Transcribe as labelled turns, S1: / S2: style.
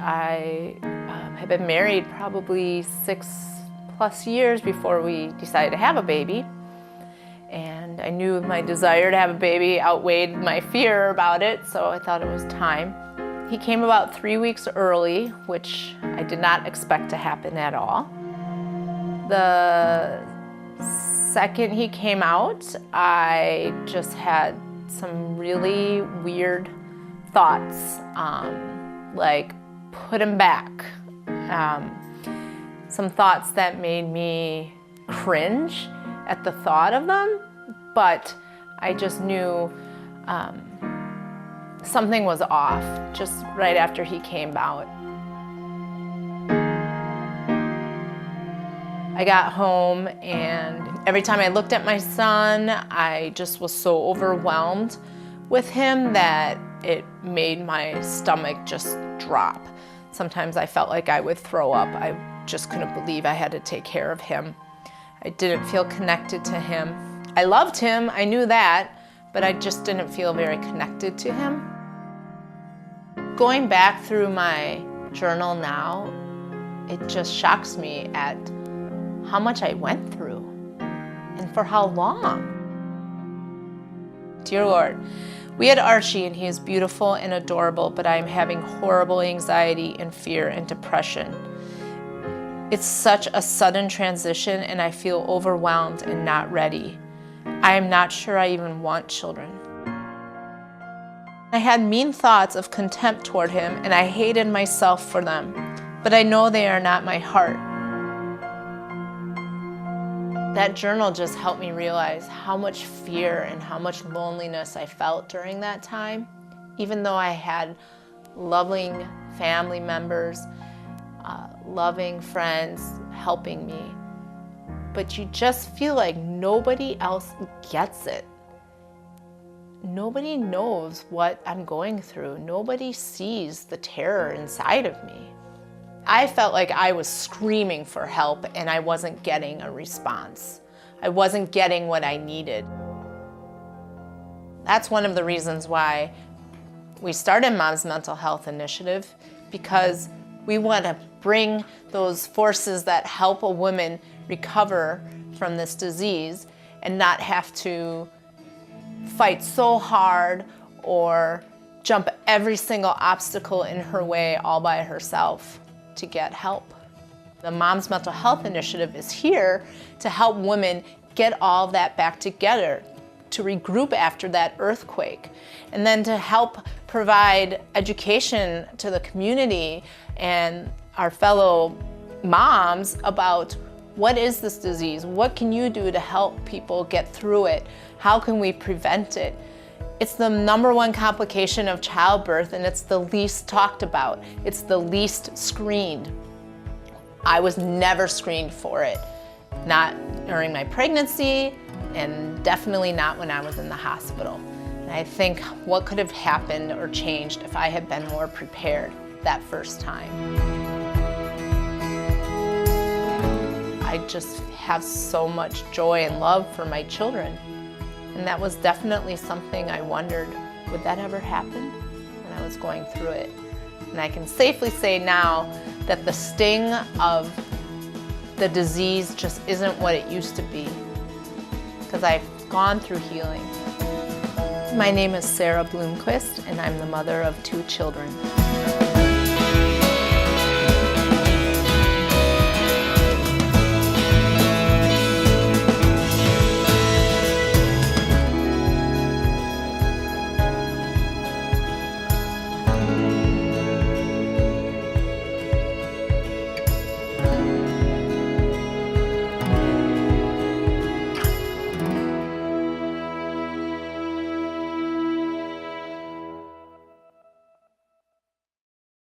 S1: I had been married probably 6+ years before we decided to have a baby. And I knew my desire to have a baby outweighed my fear about it, so I thought it was time. He came about 3 weeks early, which I did not expect to happen at all. The second he came out, I just had some really weird thoughts, like put him back. Some thoughts that made me cringe at the thought of them, but I just knew something was off just right after he came out. I got home and every time I looked at my son, I just was so overwhelmed with him that it made my stomach just drop. Sometimes I felt like I would throw up. I just couldn't believe I had to take care of him. I didn't feel connected to him. I loved him, I knew that, but I just didn't feel very connected to him. Going back through my journal now, it just shocks me at how much I went through and for how long. Dear Lord, we had Archie and he is beautiful and adorable, but I am having horrible anxiety and fear and depression. It's such a sudden transition and I feel overwhelmed and not ready. I am not sure I even want children. I had mean thoughts of contempt toward him and I hated myself for them, but I know they are not my heart. That journal just helped me realize how much fear and how much loneliness I felt during that time, even though I had loving family members, loving friends helping me. But you just feel like nobody else gets it. Nobody knows what I'm going through. Nobody sees the terror inside of me. I felt like I was screaming for help and I wasn't getting a response. I wasn't getting what I needed. That's one of the reasons why we started Mom's Mental Health Initiative, because we want to bring those forces that help a woman recover from this disease and not have to fight so hard or jump every single obstacle in her way all by herself to get help. The Mom's Mental Health Initiative is here to help women get all of that back together, to regroup after that earthquake, and then to help provide education to the community and our fellow moms about what is this disease, what can you do to help people get through it, how can we prevent it. It's the #1 complication of childbirth and it's the least talked about. It's the least screened. I was never screened for it, not during my pregnancy and definitely not when I was in the hospital. And I think what could have happened or changed if I had been more prepared that first time. I just have so much joy and love for my children. And that was definitely something I wondered, would that ever happen when I was going through it? And I can safely say now that the sting of the disease just isn't what it used to be, because I've gone through healing. My name is Sarah Bloomquist, and I'm the mother of 2 children.